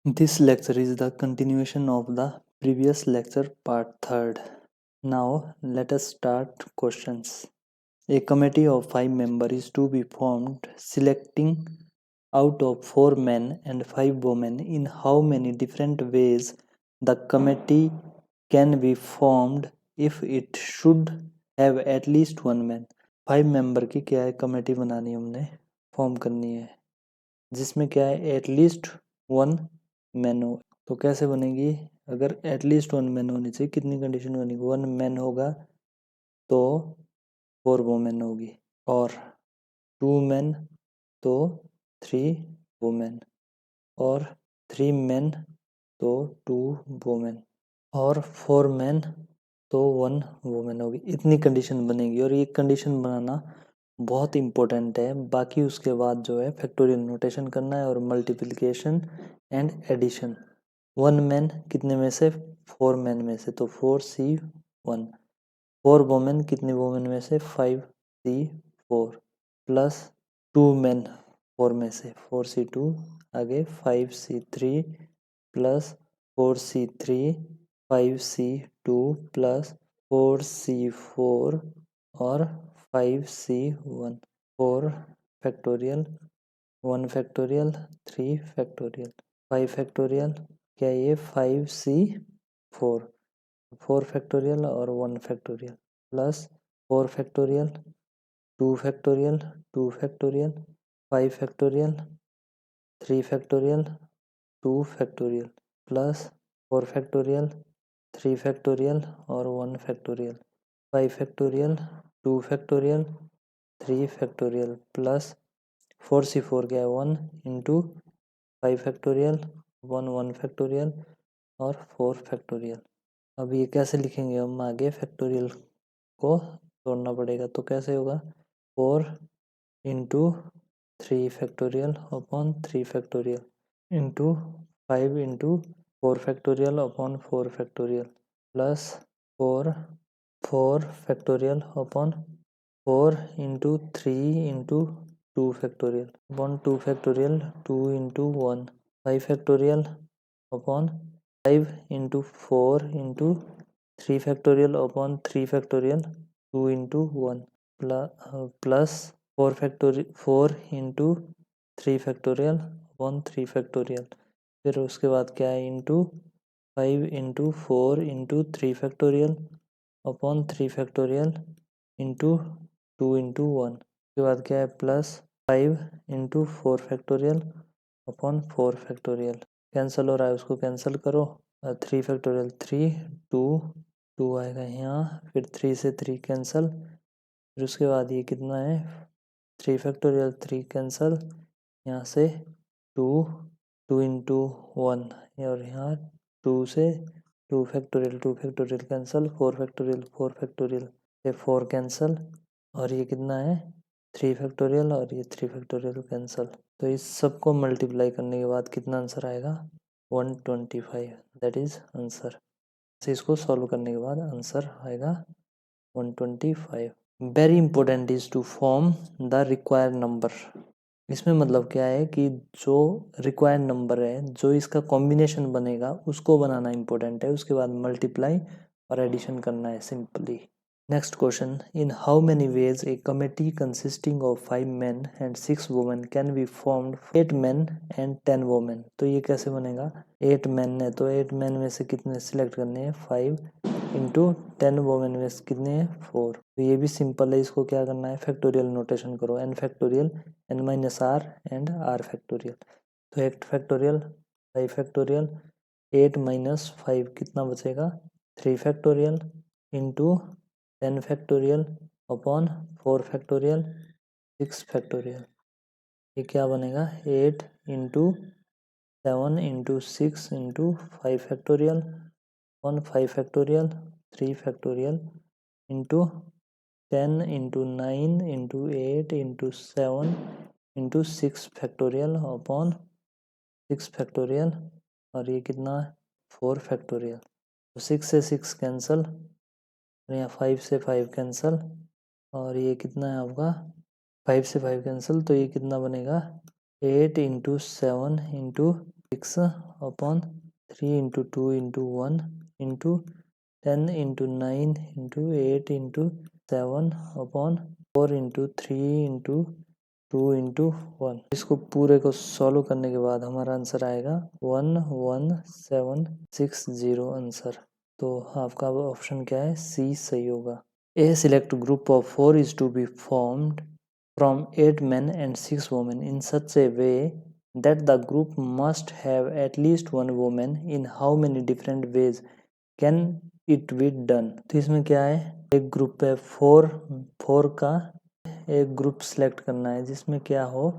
This lecture is the continuation of the previous lecture part 3rd. Now let us start questions. A committee of 5 members is to be formed, selecting out of 4 men and 5 women. In how many different ways the committee can be formed if it should have at least 1 man? 5 member की क्या है committee बनानी हमने form करनी है जिसमें क्या है एटलीस्ट 1 मैन हो। तो कैसे बनेगी? अगर एटलीस्ट 1 मैन होनी चाहिए, कितनी कंडीशन बनेगी? 1 मैन होगा तो 4 वुमेन होगी, और 2 मैन तो 3 वुमेन, और 3 मैन तो 2 वुमेन, और 4 मैन तो 1 वुमेन होगी। इतनी कंडीशन बनेगी, और ये कंडीशन बनाना बहुत इम्पोर्टेंट है। बाकी उसके बाद जो है फैक्टोरियल नोटेशन करना है और मल्टीप्लिकेशन एंड एडिशन। 1 मैन कितने में से? 4 मैन में से, तो 4C1। 4 वुमेन कितनी वुमेन में से? 5C4 प्लस 2 मैन 4 में से, 4C2, आगे 5C3 plus 4C3, 5C2 plus 4C4 और 5C1। 4 factorial, 1 factorial, 3 factorial, 5 factorial, क्या ये 5C4, 4 फैक्टोरियल और 1 factorial, plus 4 factorial, 2 factorial, 2 factorial, 5 factorial, 3 factorial, 2 factorial, plus 4 factorial, 3 factorial और 1 factorial, 5 factorial, 2 factorial, 3 factorial, plus 4C4 क्या है? 1 into 5 factorial, 1 factorial और 4 factorial. अब ये कैसे लिखेंगे हम? आगे फैक्टोरियल को जोड़ना पड़ेगा, तो कैसे होगा? 4 into 3 factorial upon 3 factorial into 5 into 4 factorial upon 4 factorial, plus 4 factorial upon 4 into 3 into 2 factorial upon 2 factorial, 2 into 1, 5 factorial upon 5 into 4 into 3 factorial upon 3 factorial, 2 into 1, plus 4 into 3 factorial upon 3 factorial. फिर उसके बाद क्या है? Into 5 into 4 into 3 factorial upon 3 factorial into 2 into 1। उसके बाद क्या है? Plus 5 into 4 factorial upon 4 factorial. Cancel हो रहा है, उसको कैंसिल करो। 3 फैक्टोरियल 3, 2 आएगा यहाँ, फिर 3 से 3 कैंसिल, फिर उसके बाद ये कितना है? 3 फैक्टोरियल 3 कैंसिल, यहाँ से 2 इंटू 1, और यहाँ 2 से 2 फैक्टोरियल कैंसिल, 4 फैक्टोरियल से 4 कैंसिल, और ये कितना है? 3 फैक्टोरियल और ये 3 फैक्टोरियल कैंसिल। तो इस सब को मल्टीप्लाई करने के बाद कितना आंसर आएगा? 125, दैट इज आंसर। इसको सॉल्व करने के बाद आंसर आएगा 125। Very important is to form the required number. इसमें मतलब क्या है कि जो रिक्वायर्ड नंबर है, जो इसका कॉम्बिनेशन बनेगा उसको बनाना इंपॉर्टेंट है, उसके बाद मल्टीप्लाई और एडिशन करना है simply. Next question, in how many ways A committee consisting of 5 men and 6 women can be formed? 8 men and 10 women। तो ये कैसे बनेगा? 8 men है तो 8 men में से कितने सिलेक्ट करने हैं? 5 इंटू 10 वोमेन में से कितने हैं? 4। तो ये भी सिंपल है, इसको क्या करना है? फैक्टोरियल नोटेशन करो, n factorial n minus R and r factorial. तो 8 फैक्टोरियल, 5 फैक्टोरियल, 8 माइनस 5 कितना बचेगा? 3 factorial into 10 factorial upon 4 factorial 6 factorial. ये क्या बनेगा? 8 into 7 into 6 into 5 factorial upon 5 factorial 3 factorial into 10 into 9 into 8 into 7 into 6 factorial upon 6 factorial, और ये कितना है? 4 फैक्टोरियल। तो 6 से 6 कैंसिल, और यहाँ 5 से 5 कैंसिल, और ये कितना है आपका? 5 से 5 कैंसिल, तो ये कितना बनेगा? 8 into 7 into 6 upon 3 into 2 into 1 into 10 into 9 into 8 into 7 upon 4 into 3 into 2 into 1। इसको पूरे को सॉल्व करने के बाद हमारा आंसर आएगा 11760 आंसर। तो आपका ऑप्शन क्या है, सी सही होगा। A select group of 4 is to be formed from 8 men and 6 women in such a way that the group must have at least one woman. In how many different ways can it be done? तो इसमें क्या है, एक group है 4 का एक group select करना है जिसमें क्या हो,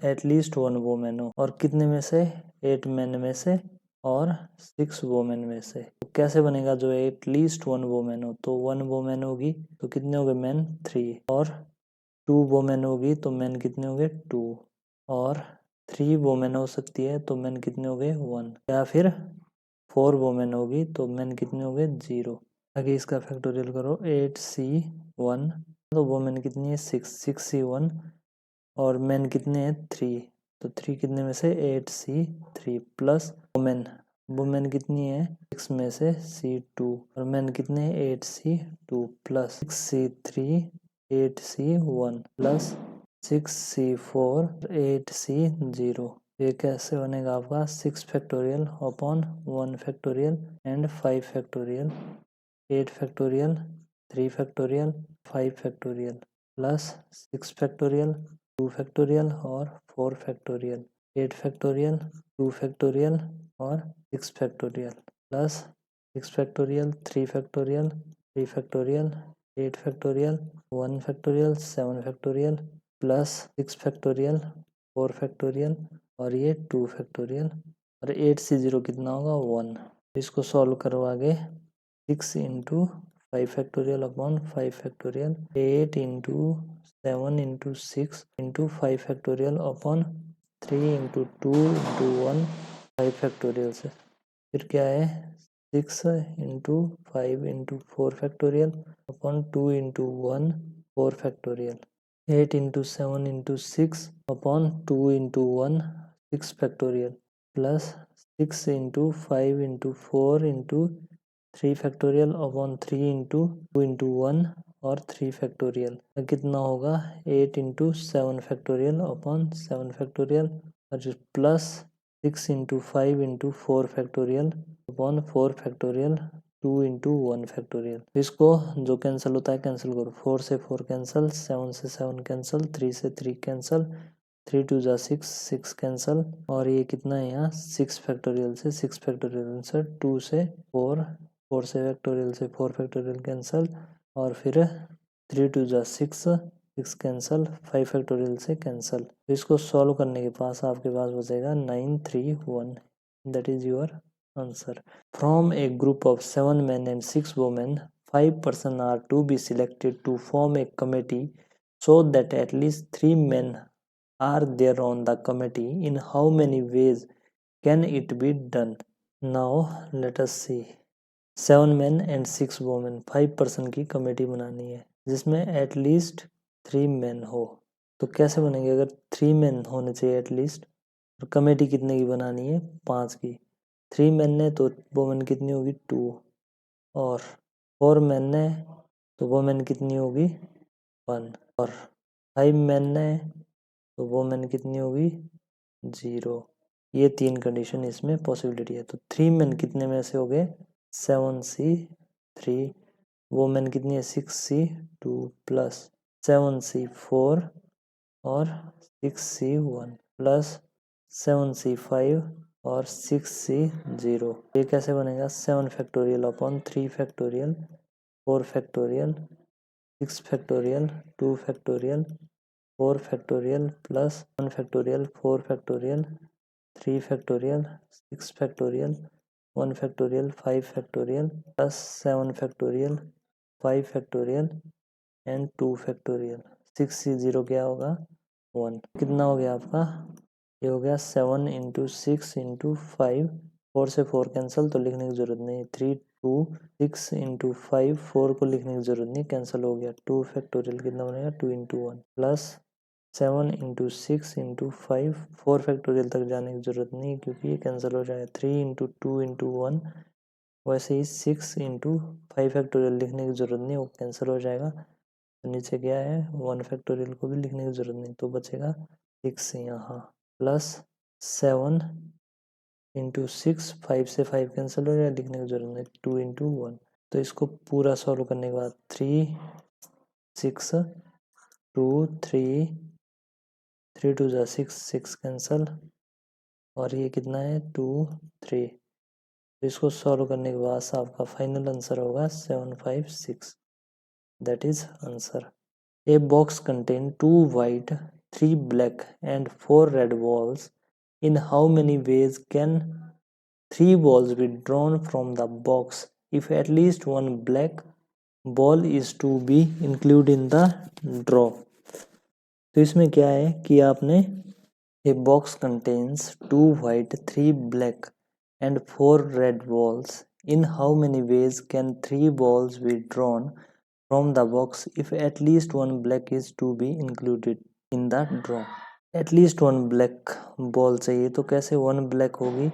एटलीस्ट 1 वोमेन हो, और कितने में से, 8 men में से और 6 वोमेन में से। तो कैसे बनेगा, जो एटलीस्ट 1 वोमेन हो, तो 1 वोमेन होगी तो कितने हो गए मैन 3, और 2 वोमेन होगी तो मैन कितने हो गए 2, और 3 वोमेन हो सकती है तो मैन कितने हो गए 1, या फिर 4 वोमेन होगी तो मैन कितने हो गए 0। आगे इसका फैक्टोरियल करो, 8c1 तो वोमेन कितनी है 6c1 और मैन कितने हैं 3, तो 3 कितने में से 8c3 प्लस वुमेन कितनी है 6 में से c2 और मैन कितने हैं 8c2 plus 6c3 8c1 plus 6c4 8c0। ये कैसे बनेगा आपका 6 factorial upon 1 factorial and 5 factorial 8 factorial 3 factorial 5 factorial plus 6 factorial 2 factorial और 4 फैक्टोरियल 8 फैक्टोरियल 2 फैक्टोरियल और 6 factorial plus 6 factorial 3 factorial 3 factorial 8 factorial 1 factorial 7 factorial plus 6 factorial 4 factorial और ये 2 factorial और 8c0 कितना होगा 1। इसको सॉल्व करो आगे, 6 into 5 factorial upon 5 factorial 8 into 7 into 6 into 5 factorial upon 3 into 2 into 1 5 factorial से, फिर क्या है 6 into 5 into 4 factorial upon 2 into 1 4 factorial 8 into 7 into 6 upon 2 into 1 6 factorial plus 6 into 5 into 4 into 3 factorial upon 3 into 2 into 1 और 3 factorial कितना होगा 8 into 7 factorial upon 7 factorial और plus 6 into 5 into 4 factorial upon 4 factorial 2 into 1 factorial. इसको जो cancel होता है cancel करो, 4 से 4 कैंसिल, 7 से 7 कैंसिल, 3 से 3 कैंसिल, 3 2 जा 6 6 कैंसिल, और ये कितना है यहाँ 6 फैक्टोरियल से 6 फैक्टोरियल आंसर, 2 से 4 4 से फैक्टोरियल से 4 फैक्टोरियल कैंसिल, और फिर 3 2 जा 6 6 कैंसिल, 5 फैक्टोरियल से कैंसिल। तो इसको सॉल्व करने के पास आपके पास बचेगा 931, that is your answer. From A group of 7 men and 6 women 5 persons are to be selected to form a committee so that at least 3 men are there on the committee. In how many ways can it be done? Now let us see. 7 men and 6 women 5 person की committee बनानी है जिसमें at least 3 men हो। तो कैसे बनेंगे, अगर 3 men होने चाहिए एटलीस्ट, और कमेटी कितने की बनानी है 5 की। 3 men ने तो वोमेन कितनी होगी 2, और 4 men ने तो वोमेन कितनी होगी 1, और 5 men ने तो वोमेन कितनी होगी 0। ये 3 कंडीशन इसमें पॉसिबिलिटी है। तो 3 men कितने में से हो गए 7c3, वोमेन कितनी है 6c2 प्लस 7c4 और 6c1 प्लस 7c5 और 6c0। ये कैसे बनेगा 7 factorial upon 3 factorial 4 factorial 6 factorial 2 factorial 4 factorial plus 1 factorial 4 factorial 3 factorial 6 factorial 1 factorial 5 factorial plus 7 factorial 5 factorial and 2 factorial. 6c0 क्या होगा 1। कितना हो गया आपका, ये हो गया 7 इंटू 6 इंटू 5, 4 से 4 कैंसिल तो लिखने की जरूरत नहीं, 3 2 6 इंटू 5 4 को लिखने की जरूरत नहीं, कैंसिल हो गया। 2 फैक्टोरियल कितना बनेगा 2 into 1 plus 7 into 6 into 5, 4 factorial तक जाने की ज़रूरत नहीं क्योंकि ये कैंसिल हो जाएगा। 3 इंटू 2 इंटू 1, वैसे ही 6 इंटू 5 फैक्टोरियल लिखने की ज़रूरत नहीं, वो कैंसिल हो जाएगा। तो नीचे क्या है, 1 फैक्टोरियल को भी लिखने की ज़रूरत नहीं, तो बचेगा 6 यहाँ, प्लस 7 इंटू 6, 5 से 5 कैंसिल हो जाएगा, लिखने की ज़रूरत नहीं, 2 इंटू 1। तो इसको पूरा सॉल्व करने के बाद 3 6 2 3 3 2 जा 6, 6 कैंसल, और ये कितना है 2 3। तो इसको सॉल्व करने के बाद आपका फाइनल आंसर होगा 756। That is answer. A box contain 2 white, 3 black and 4 red balls. In how many ways can 3 balls be drawn from the box if at least one black ball is to be included in the draw? तो इसमें क्या है कि आपने a box contains 2 white, 3 black and 4 red balls. In how many ways can 3 balls be drawn from the box if at least one black is to be included in the draw? At least one black ball चाहिए, तो कैसे 1 black होगी,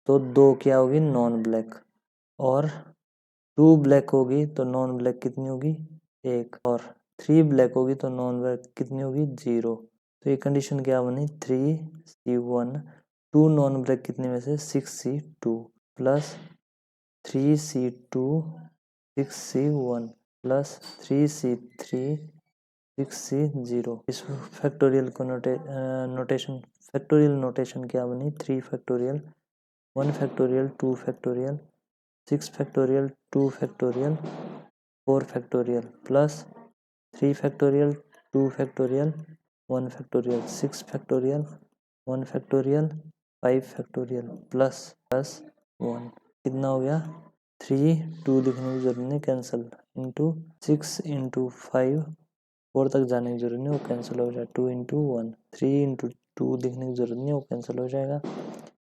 तो 2 क्या होगी non black, और 2 black होगी तो नॉन ब्लैक कितनी होगी 1, और 3 ब्लैक होगी तो नॉन ब्लैक कितनी होगी 0। तो ये कंडीशन क्या बनी 3C1, 2 नॉन ब्लैक कितने में से 6C2, plus 3C2 6C1 plus 3C3 6C0। इस फैक्टोरियल को नोटेशन क्या बनी 3 factorial 1 factorial 2 factorial 6 factorial 2 factorial 4 factorial plus 3 factorial 2 factorial 1 factorial 6 factorial 1 factorial 5 factorial plus 1। कितना हो गया 3 2 लिखने की जरूरत नहीं, कैंसिल, इंटू 6 इंटू 5 4 तक जाने की जरूरत नहीं, वो कैंसिल हो जाएगा, 2 इंटू 1। 3 इंटू 2 लिखने की जरूरत नहीं, वो कैंसिल हो जाएगा,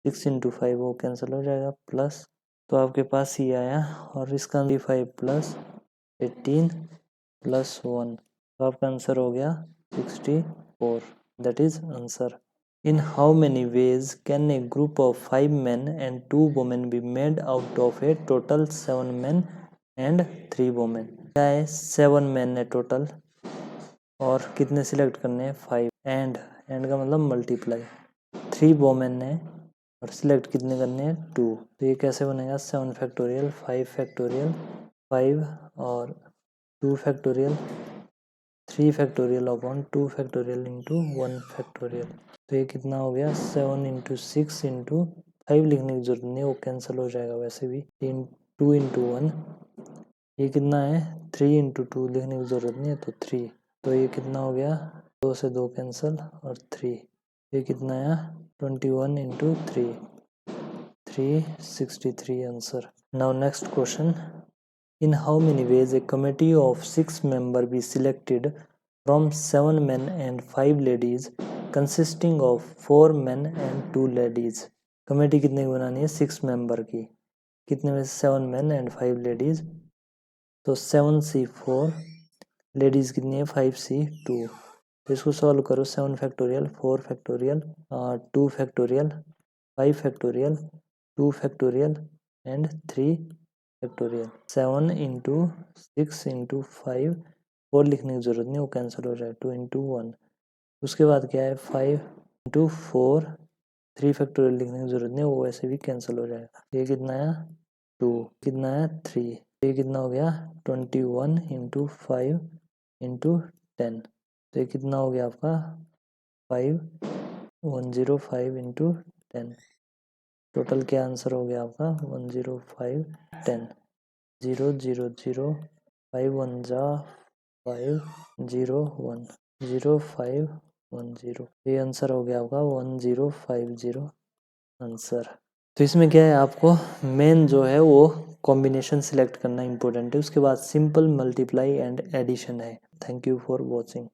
6 इंटू 5 वो कैंसिल हो जाएगा, प्लस, तो आपके पास ये आया, और इसका 5 प्लस 18 प्लस 1, तो आपका आंसर हो गया 64। That is answer. In how many ways can a group of 5 men and 2 women be made out of a total 7 men and 3 women? क्या है 7 men है टोटल, और कितने सिलेक्ट करने हैं 5, एंड का मतलब मल्टीप्लाई, 3 वोमेन है और सिलेक्ट कितने करने हैं 2। तो ये कैसे बनेगा 7 फैक्टोरियल 5 फैक्टोरियल 5 और 2 factorial 3 factorial upon 2 factorial into 1 factorial. तो ये कितना हो गया 7 इंटू 6 इंटू 5 लिखने की जरूरत नहीं, वो कैंसिल हो जाएगा वैसे भी, 2 इंटू 1, ये कितना है 3 इंटू 2 लिखने की जरूरत नहीं है, तो 3। तो ये कितना हो गया 2 से 2 कैंसिल और 3, ये कितना आया 21 into 3, 363 answer. Now next question, in how many ways a committee of 6 members be selected from 7 men and 5 ladies consisting of 4 men and 2 ladies? Committee कितने की बनानी है 6 मेंबर की, कितने में 7 men and 5 ladies, तो 7C4, लेडीज कितनी है 5C2। तो इसको सॉल्व करो, 7 factorial 4 factorial 2 factorial 5 factorial 2 factorial and 3 factorial. 7 into 6 into 5 4 लिखने की जरूरत नहीं, वो कैंसिल हो जाएगा, 2 इंटू 1। उसके बाद क्या है 5 इंटू 4 3 फैक्टोरियल लिखने की जरूरत नहीं, वो वैसे भी कैंसिल हो जाएगा। ये कितना है 2, कितना है 3, ये कितना हो गया 21 इंटू 5 इंटू 10, तो ये कितना हो गया आपका 105 इंटू 10। टोटल क्या आंसर हो गया आपका 105 10, 0 0 0 5 1 जा 5 0 1 0 5 1 0, ये आंसर हो गया आपका 1050 आंसर। तो इसमें क्या है आपको मेन जो है वो कॉम्बिनेशन सिलेक्ट करना इंपॉर्टेंट है, उसके बाद सिंपल मल्टीप्लाई एंड एडिशन है। Thank you for watching.